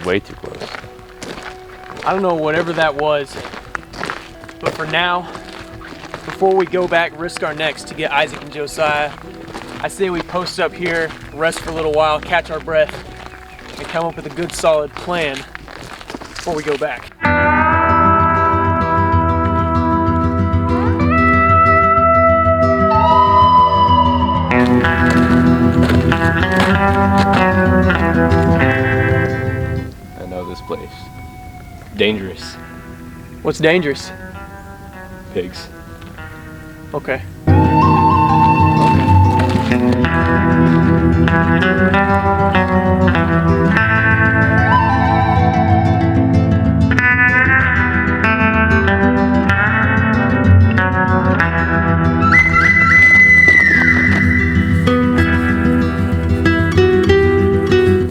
was way too close. I don't know whatever that was, but for now, before we go back, risk our necks to get Isaac and Josiah, I say we post up here, rest for a little while, catch our breath, and come up with a good solid plan before we go back. I know this place. Dangerous. What's dangerous? Pigs. Okay.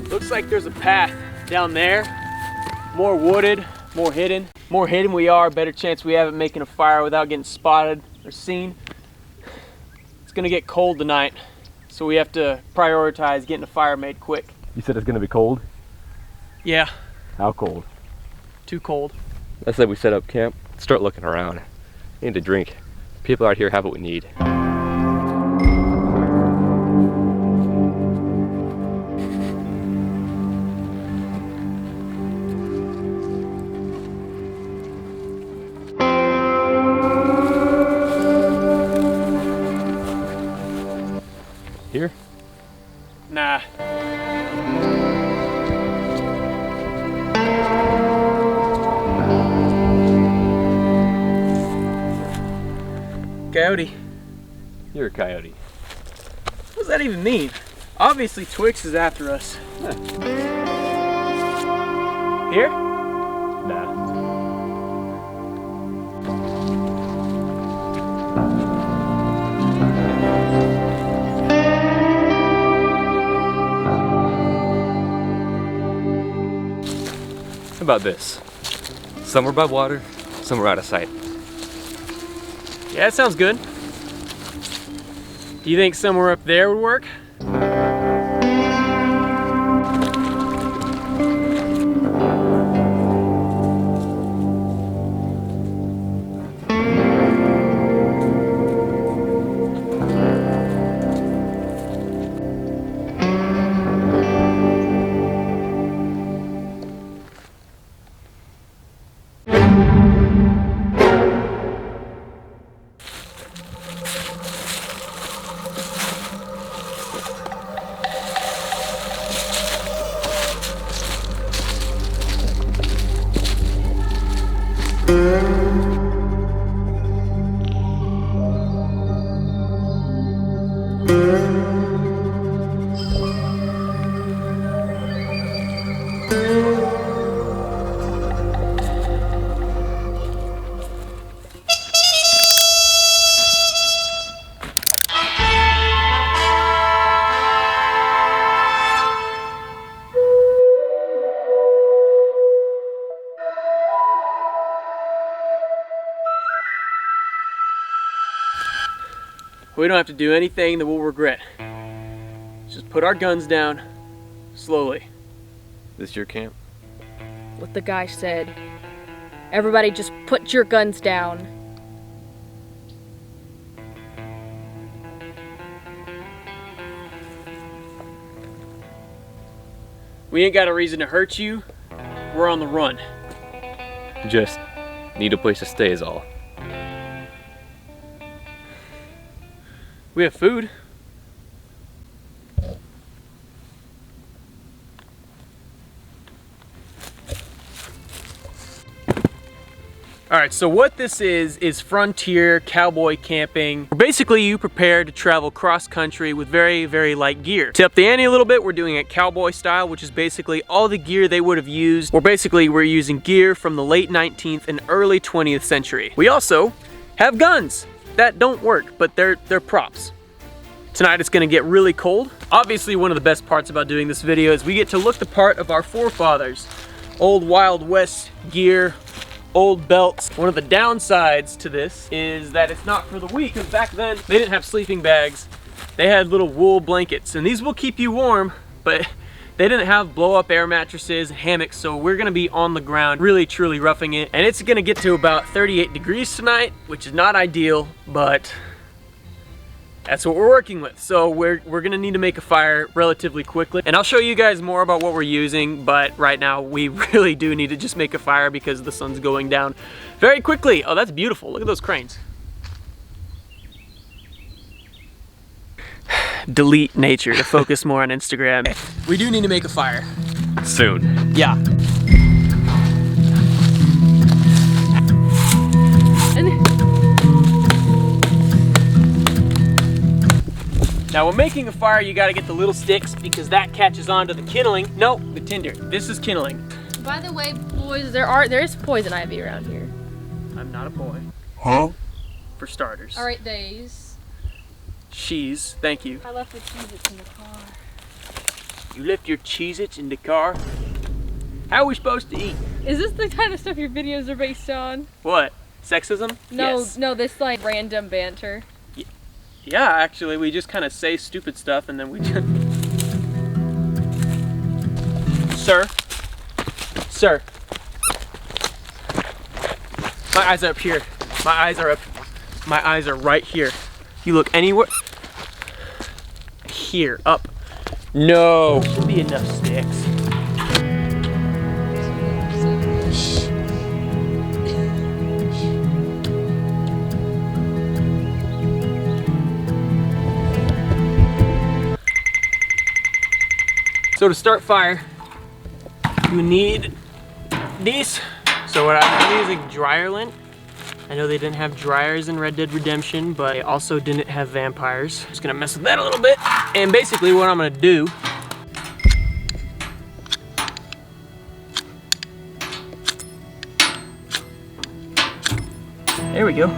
Looks like there's a path down there. More wooded, more hidden. More hidden we are, better chance we have at making a fire without getting spotted or seen. It's gonna get cold tonight, so we have to prioritize getting a fire made quick. You said it's gonna be cold? Yeah. How cold? Too cold. I said we set up camp, start looking around. We need to drink. People out here have what we need. Here? Nah. Coyote. You're a coyote. What does that even mean? Obviously Twix is after us. Huh. Here? Nah. How about this? Somewhere by water, somewhere out of sight. Yeah, that sounds good. Do you think somewhere up there would work? We don't have to do anything that we'll regret. Just put our guns down slowly. This your camp? What the guy said. Everybody just put your guns down. We ain't got a reason to hurt you. We're on the run. Just need a place to stay is all. We have food. All right, so what this is frontier cowboy camping. Basically, you prepare to travel cross country with very, very light gear. To up the ante a little bit, we're doing it cowboy style, which is basically all the gear they would have used, or basically we're using gear from the late 19th and early 20th century. We also have guns that don't work, but they're props. Tonight it's gonna get really cold. Obviously, one of the best parts about doing this video is we get to look the part of our forefathers. Old Wild West gear, old belts. One of the downsides to this is that it's not for the weak, because back then they didn't have sleeping bags. They had little wool blankets, and these will keep you warm, but They didn't have blow up air mattresses and hammocks, so we're gonna be on the ground, really truly roughing it. And it's gonna get to about 38 degrees tonight, which is not ideal, but that's what we're working with. So we're gonna need to make a fire relatively quickly. And I'll show you guys more about what we're using, but right now we really do need to just make a fire because the sun's going down very quickly. Oh, that's beautiful. Look at those cranes. Delete nature to focus more on Instagram. We do need to make a fire. Soon. Yeah. Now when making a fire, you gotta get the little sticks because that catches onto the kindling. No, the tinder. This is kindling. By the way, boys, there is poison ivy around here. I'm not a boy. Huh? For starters. All right, Days. Cheese, thank you. I left the Cheez-Its in the car. You left your Cheez-Its in the car? How are we supposed to eat? Is this the kind of stuff your videos are based on? What? Sexism? No, Yes. no, this like random banter. Yeah, actually, we just kind of say stupid stuff and then we just... Sir? Sir? My eyes are up here. My eyes are up. My eyes are right here. You look anywhere. Here, up. No. Should be enough sticks. So to start fire, you need these. So what I'm using dryer lint. I know they didn't have dryers in Red Dead Redemption, but they also didn't have vampires. Just gonna mess with that a little bit. And basically what I'm gonna do there we go.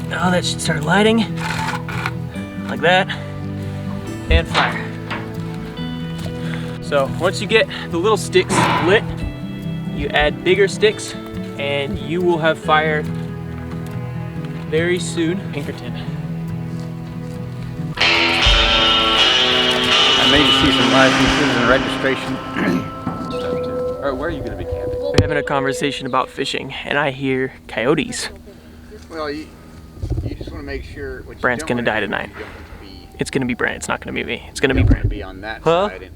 Now that should start lighting, like that, and fire. So once you get the little sticks lit, you add bigger sticks, and you will have fire very soon. Pinkerton. I made you see some licenses and registration. Alright, where are you gonna be camping? We're having a conversation about fishing, and I hear coyotes. Well, you just want to make sure what Brant's you gonna don't die wanna do tonight. is you don't want to be, It's gonna be Brant, it's not gonna be me. It's gonna you be don't want to Brant. be on that Huh? side.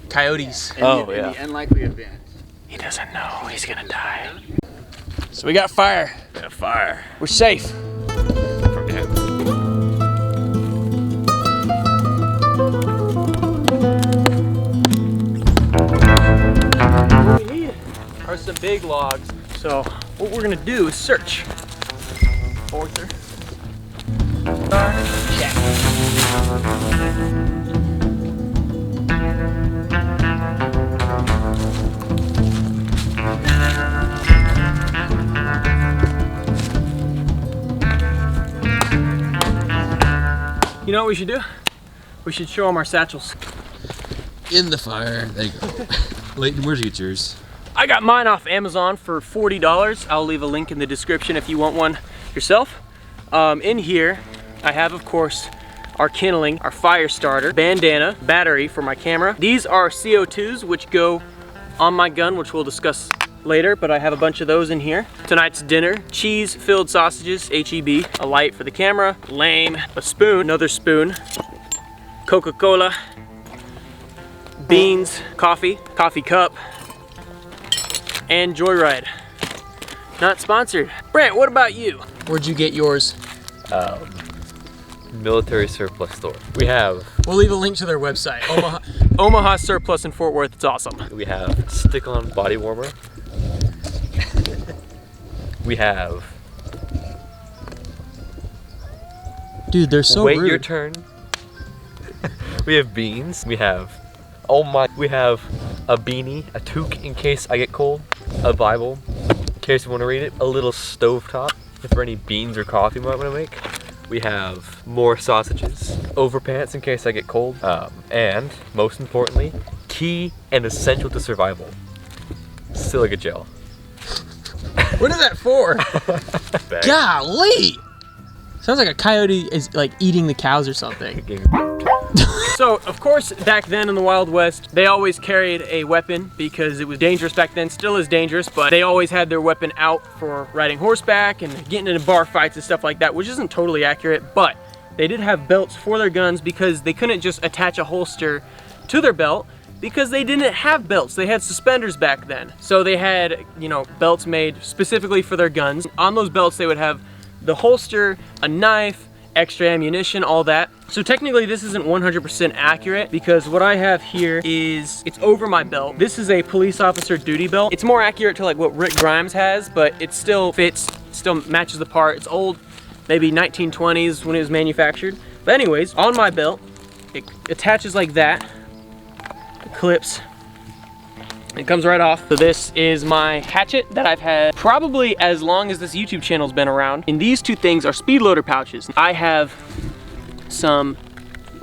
Coyotes. In Oh, the, in yeah. the unlikely event. He doesn't know he's gonna die. So we got fire. Yeah, fire. We're safe. From him. What we need are some big logs. So what we're gonna do is search. Forther. You know what we should do? We should show them our satchels. In the fire. There you go. Leighton, where'd you get yours? I got mine off Amazon for $40. I'll leave a link in the description if you want one yourself. In here, I have, of course, our kindling, our fire starter, bandana, battery for my camera. These are CO2s, which go on my gun, which we'll discuss later, but I have a bunch of those in here. Tonight's dinner, cheese-filled sausages, HEB, a light for the camera, lame, a spoon, another spoon, Coca-Cola, beans, coffee, coffee cup, and Joyride. Not sponsored. Brant, what about you? Where'd you get yours? Military surplus store. We have We'll leave a link to their website. Omaha Surplus in Fort Worth. It's awesome. stick-on body warmer. We have Dude, they're so wait rude. your turn. We have beans. We have we have a beanie, a toque in case I get cold, a Bible in case you want to read it, a little stovetop for any beans or coffee you might want to make. We have more sausages, overpants in case I get cold, and most importantly, key and essential to survival, silica gel. What is that for? Golly! Sounds like a coyote is like eating the cows or something. So, of course, back then in the Wild West, they always carried a weapon because it was dangerous back then, still is dangerous, but they always had their weapon out for riding horseback and getting into bar fights and stuff like that, which isn't totally accurate, but they did have belts for their guns because they couldn't just attach a holster to their belt because they didn't have belts. They had suspenders back then. So they had, you know, belts made specifically for their guns. On those belts, they would have the holster, a knife, extra ammunition, all that. So technically this isn't 100% accurate because what I have here is, it's over my belt. This is a police officer duty belt. It's more accurate to like what Rick Grimes has, but it still fits, still matches the part. It's old, maybe 1920s when it was manufactured. But anyways, on my belt, it attaches like that, it clips, it comes right off. So this is my hatchet that I've had probably as long as this YouTube channel's been around. And these two things are speed loader pouches. I have some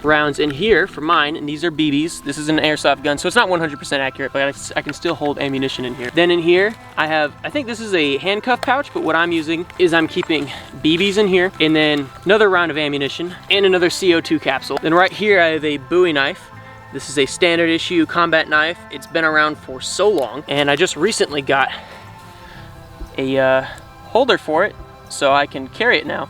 rounds in here for mine, and these are BBs. This is an airsoft gun, so it's not 100% accurate, but I can still hold ammunition in here. Then in here, I have, I think this is a handcuff pouch, but what I'm using is I'm keeping BBs in here, and then another round of ammunition, and another CO2 capsule. Then right here, I have a Bowie knife. This is a standard issue combat knife. It's been around for so long, and I just recently got a holder for it, so I can carry it now.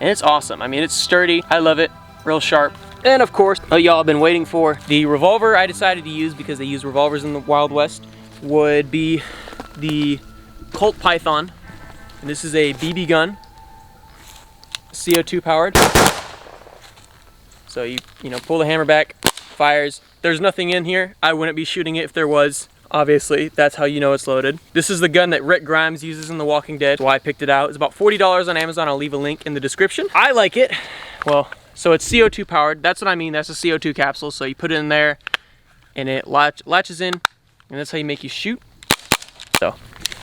And it's awesome. I mean, it's sturdy. I love it. Real sharp. And of course, y'all have been waiting for, the revolver I decided to use because they use revolvers in the Wild West would be the Colt Python. And this is a BB gun, CO2 powered. So you know, pull the hammer back, fires. There's nothing in here. I wouldn't be shooting it if there was. Obviously, that's how you know it's loaded. This is the gun that Rick Grimes uses in The Walking Dead. That's why I picked it out. It's about $40 on Amazon. I'll leave a link in the description. I like it. Well, so it's CO2 powered. That's what I mean. That's a CO2 capsule. So you put it in there and it latches in, and that's how you make you shoot. So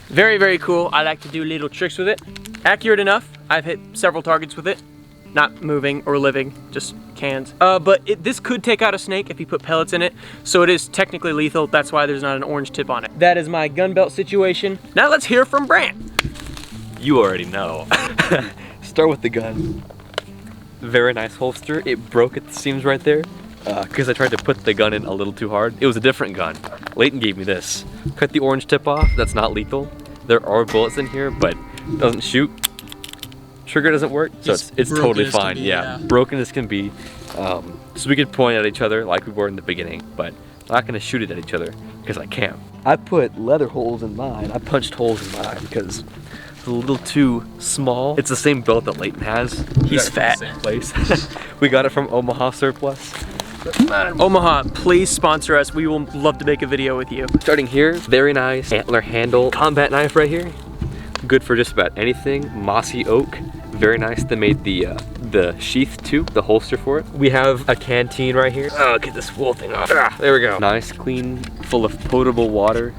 very, very cool. I like to do little tricks with it. Accurate enough. I've hit several targets with it. Not moving or living, just cans. But this could take out a snake if you put pellets in it, so it is technically lethal. That's why there's not an orange tip on it. That is my gun belt situation. Now let's hear from Brant. You already know. Start with the gun. Very nice holster. It broke at the seams right there because I tried to put the gun in a little too hard. It was a different gun. Leighton gave me this. Cut the orange tip off. That's not lethal. There are bullets in here, but it doesn't shoot. Trigger doesn't work, so it's totally fine. Yeah, broken as can be. So we could point at each other like we were in the beginning, but I'm not gonna shoot it at each other because I can't. I put leather holes in mine. I punched holes in mine because it's a little too small. It's the same belt that Leighton has. He's fat. Same place. We got it from Omaha Surplus. Omaha, please sponsor us. We will love to make a video with you. Starting here, very nice antler handle combat knife right here. Good for just about anything. Mossy oak, very nice. They made the sheath too, the holster for it. We have a canteen right here. Oh, get this wool thing off. Ah, there we go. Nice, clean, full of potable water.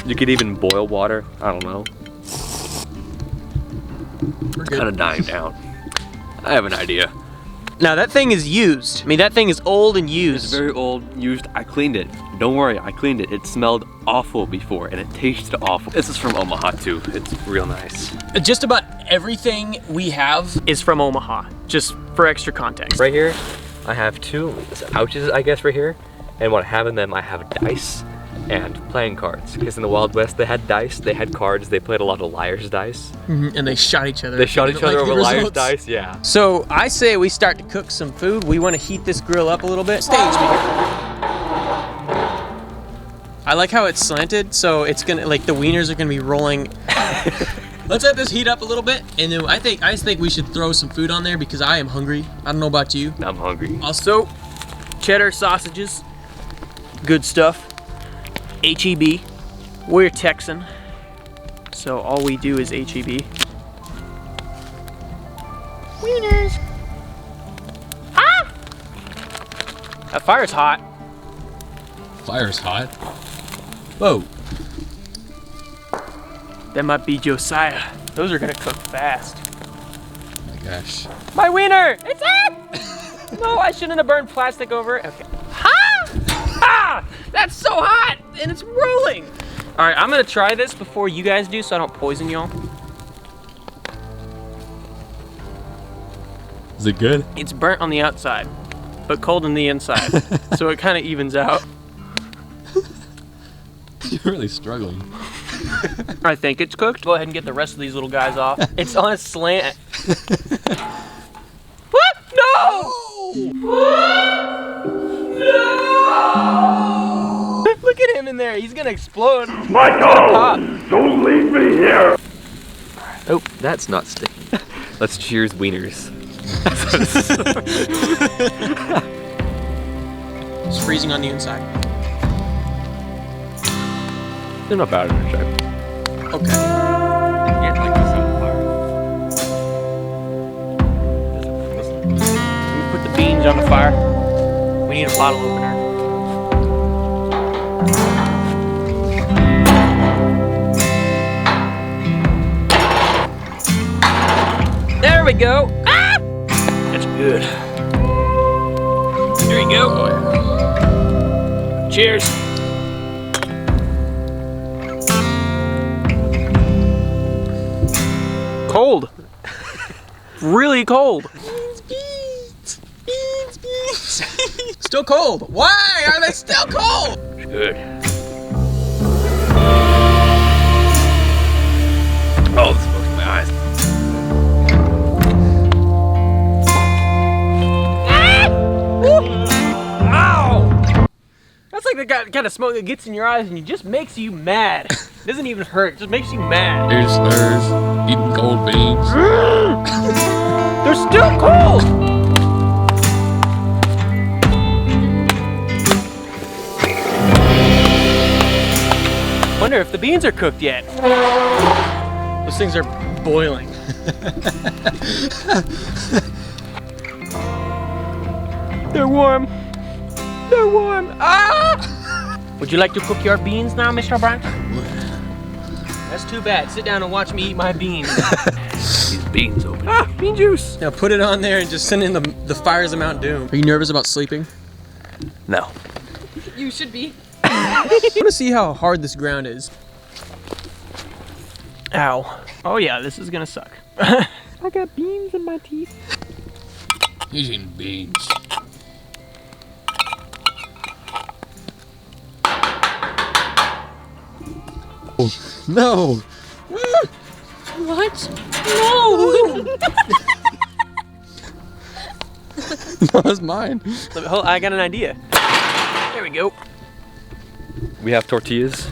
You could even boil water. I don't know. We're kind of dying down. I have an idea. Now that thing is used. I mean, that thing is old and used. It's very old, used. I cleaned it. Don't worry, I cleaned it. It smelled awful before, and it tasted awful. This is from Omaha too. It's real nice. Just about everything we have is from Omaha, just for extra context. Right here, I have two pouches, I guess, right here. And what I have in them, I have dice and playing cards. Because in the Wild West, they had dice, they had cards, they played a lot of liar's dice. And they shot each other. They shot each other over liar's dice, yeah. So I say we start to cook some food. We want to heat this grill up a little bit. Stage me. I like how it's slanted, so it's gonna, like, the wieners are gonna be rolling. Let's let this heat up a little bit, and then I think we should throw some food on there because I am hungry. I don't know about you. I'm hungry. Also, cheddar sausages, good stuff. HEB, we're Texan, so all we do is HEB. Wieners. Ah! That fire's hot. Fire's hot. Whoa. That might be Josiah. Those are gonna cook fast. Oh my gosh. My wiener! It's hot! No, I shouldn't have burned plastic over it. Okay. Ah! Ah! That's so hot! And it's rolling! All right, I'm gonna try this before you guys do so I don't poison y'all. Is it good? It's burnt on the outside, but cold on the inside. So it kind of evens out. You're really struggling. I think it's cooked. Go ahead and get the rest of these little guys off. It's on a slant. What? No! No! Look at him in there. He's gonna explode. Michael! Don't leave me here! Oh, that's not sticking. Let's cheers wieners. It's freezing on the inside. They're not bad in the shape. Okay. Yeah, like this on Let me put the beans on the fire. We need a bottle opener. There we go. Ah! That's good. There you go. Cheers. Cold. Really cold. Beans. Still cold. Why are they still cold? It's good. Oh, this smoke's in my eyes. Ow! That's like the kind of smoke that gets in your eyes and it just makes you mad. It doesn't even hurt, it just makes you mad. There's slurs, eating cold beans. They're still cold! Wonder if the beans are cooked yet. Those things are boiling. They're warm. They're warm. Ah! Would you like to cook your beans now, Mr. O'Brien? That's too bad. Sit down and watch me eat my beans. These beans open. Ah, bean juice. Now put it on there and just send in the fires of Mount Doom. Are you nervous about sleeping? No. You should be. I want to see how hard this ground is. Ow. Oh yeah, this is gonna suck. I got beans in my teeth. He's eating beans. No! What? No! No, that's mine. I got an idea. There we go. We have tortillas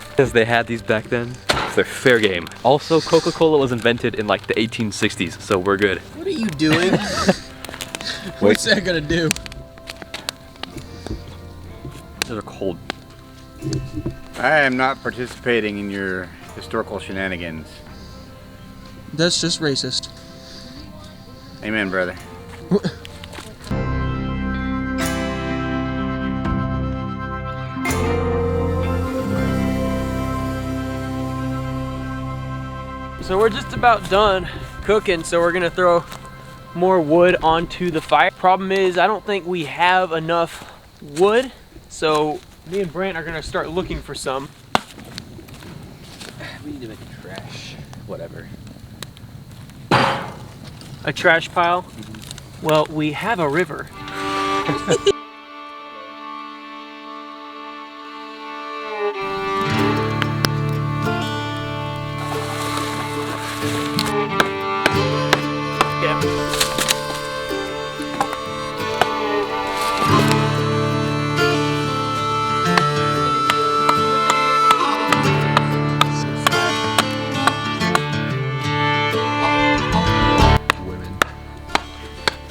because they had these back then. They're fair game. Also, Coca-Cola was invented in like the 1860s, so we're good. What are you doing? What's that gonna do? Those are cold. I am not participating in your historical shenanigans. That's just racist. Amen, brother. So we're just about done cooking, so we're gonna throw more wood onto the fire. Problem is, I don't think we have enough wood, so me and Brant are gonna start looking for some. We need to make a trash. Whatever. A trash pile? Well, we have a river.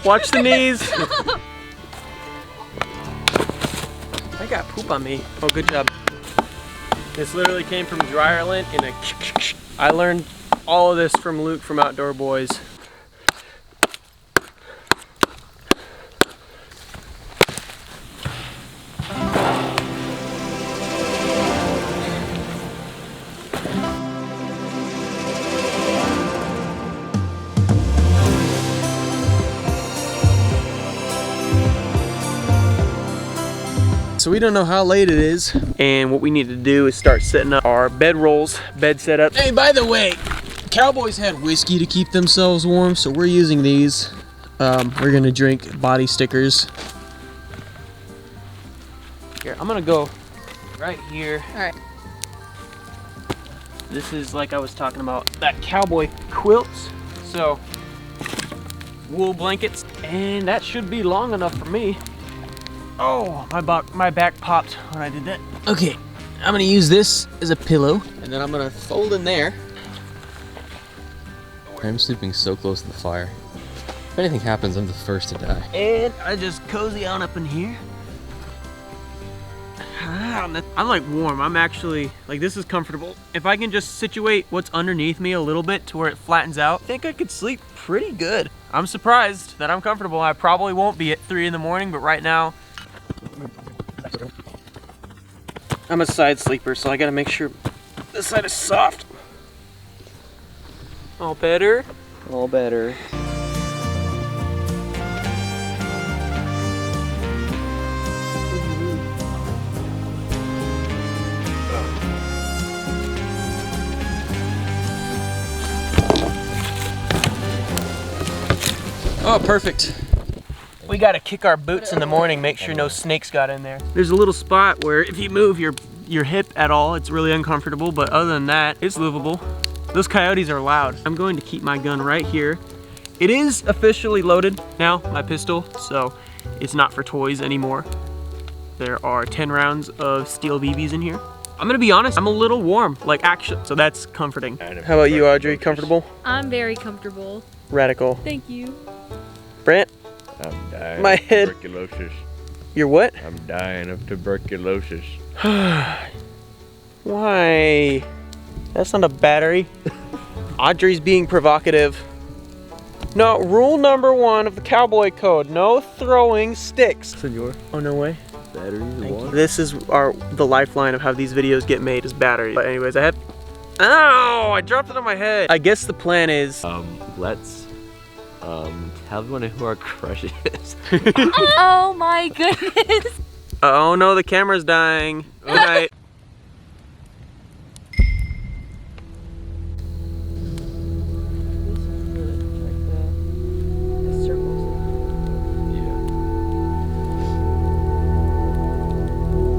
Watch the knees. I got poop on me. Oh, good job. This literally came from Dryerland in a. I learned all of this from Luke from Outdoor Boys. So we don't know how late it is, and what we need to do is start setting up our bed rolls, bed setup. Hey, by the way, cowboys had whiskey to keep themselves warm, so we're using these. We're gonna drink body stickers. Here, I'm gonna go right here. All right. This is, like I was talking about, that cowboy quilts. So, wool blankets, and that should be long enough for me. Oh, my back popped when I did that. Okay, I'm gonna use this as a pillow, and then I'm gonna fold in there. I'm sleeping so close to the fire. If anything happens, I'm the first to die. And I just cozy on up in here. I'm like warm. I'm actually, like, this is comfortable. If I can just situate what's underneath me a little bit to where it flattens out, I think I could sleep pretty good. I'm surprised that I'm comfortable. I probably won't be at 3 in the morning, but right now, I'm a side sleeper, so I gotta make sure this side is soft. All better? All better. Oh, perfect. We gotta kick our boots in the morning, make sure no snakes got in there. There's a little spot where if you move your hip at all, it's really uncomfortable, but other than that, it's livable. Those coyotes are loud. I'm going to keep my gun right here. It is officially loaded now, my pistol, so it's not for toys anymore. There are 10 rounds of steel BBs in here. I'm gonna be honest, I'm a little warm, like action, so that's comforting. How about you, Audrey? Comfortable? I'm very comfortable. Radical. Thank you. Brent? I'm dying My of head. tuberculosis. You're what? I'm dying of tuberculosis. Why? That's not a battery. Audrey's being provocative. No, rule number 1 of the cowboy code, no throwing sticks. Senor, Oh, no way. batteries and water. This is the lifeline of how these videos get made is batteries. But anyways, I have, ow, I dropped it on my head. I guess the plan is, Let's tell everyone who our crush is. Oh my goodness. oh no, the camera's dying. Good night. Yeah.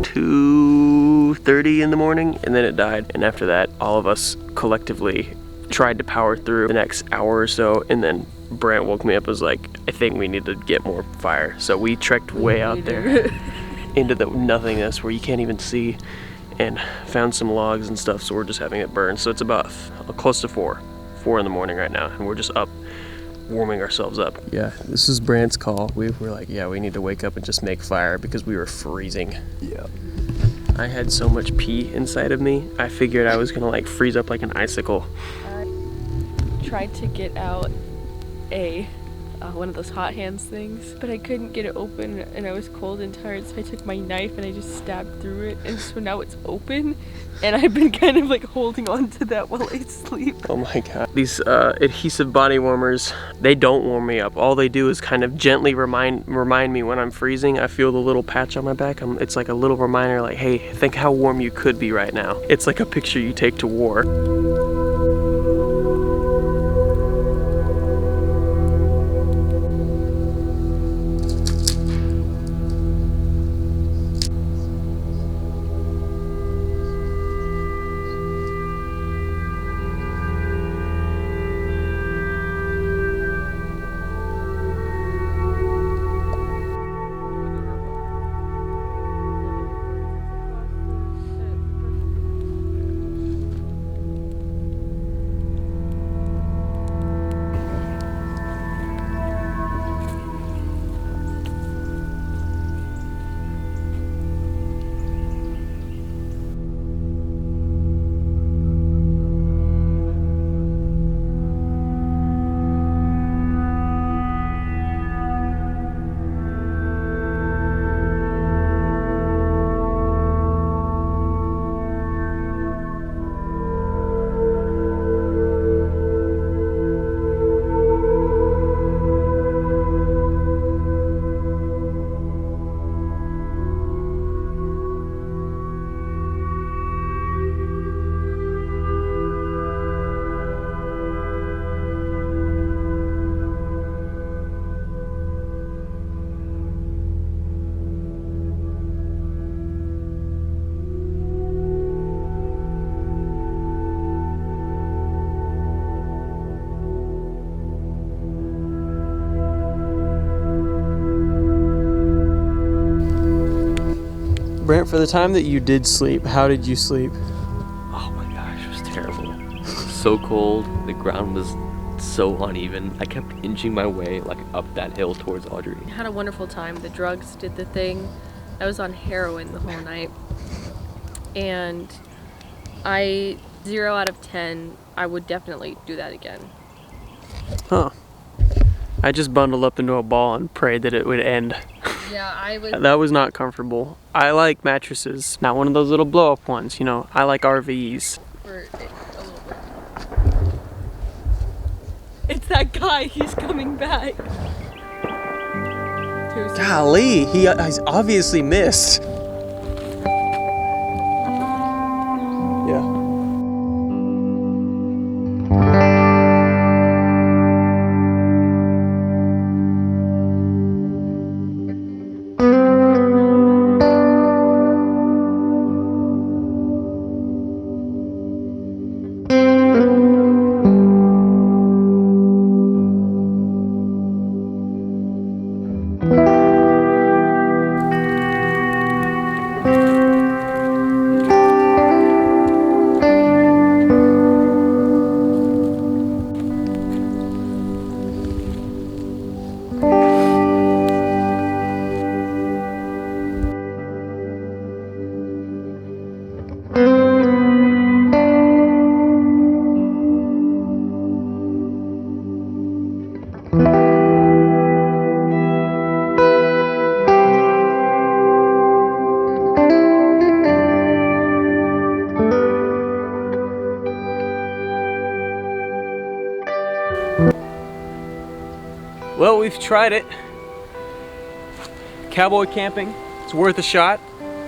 2:30 in the morning, and then it died. And after that, all of us collectively tried to power through the next hour or so, and then Brant woke me up and was like, I think we need to get more fire. So we trekked way out there into the nothingness where you can't even see, and found some logs and stuff, so we're just having it burn. So it's about close to 4 in the morning right now, and we're just up warming ourselves up. Yeah, this is Brant's call. We were like, yeah, we need to wake up and just make fire because we were freezing. Yeah. I had so much pee inside of me, I figured I was gonna like freeze up like an icicle. Tried to get out one of those hot hands things, but I couldn't get it open, and I was cold and tired, so I took my knife and I just stabbed through it, and so now it's open, and I've been kind of like holding on to that while I sleep. Oh my god. These adhesive body warmers, they don't warm me up. All they do is kind of gently remind me when I'm freezing. I feel the little patch on my back. It's like a little reminder, like, hey, think how warm you could be right now. It's like a picture you take to war. Brant, for the time that you did sleep, how did you sleep? Oh my gosh, it was terrible. It was so cold. The ground was so uneven. I kept inching my way like up that hill towards Audrey. I had a wonderful time. The drugs did the thing. I was on heroin the whole night. And 0 out of 10, I would definitely do that again. Huh. I just bundled up into a ball and prayed that it would end. Yeah, I would. That was not comfortable. I like mattresses, not one of those little blow up ones, you know. I like RVs. For a little bit. It's that guy. He's coming back. Too soon. Golly, he's obviously missed. Yeah. Well, we've tried it. Cowboy camping, it's worth a shot.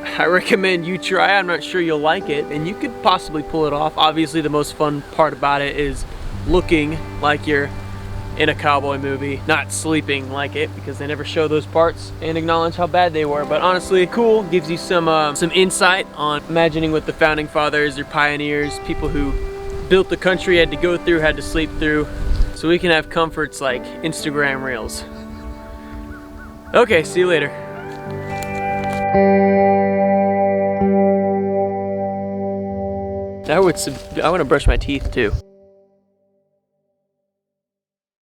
I recommend you try. I'm not sure you'll like it, and you could possibly pull it off. Obviously, the most fun part about it is looking like you're in a cowboy movie, not sleeping like it, because they never show those parts and acknowledge how bad they were. But honestly, cool, gives you some insight on imagining what the founding fathers or pioneers, people who built the country had to go through, had to sleep through, so we can have comforts like Instagram Reels. Okay, see you later. I want to brush my teeth too.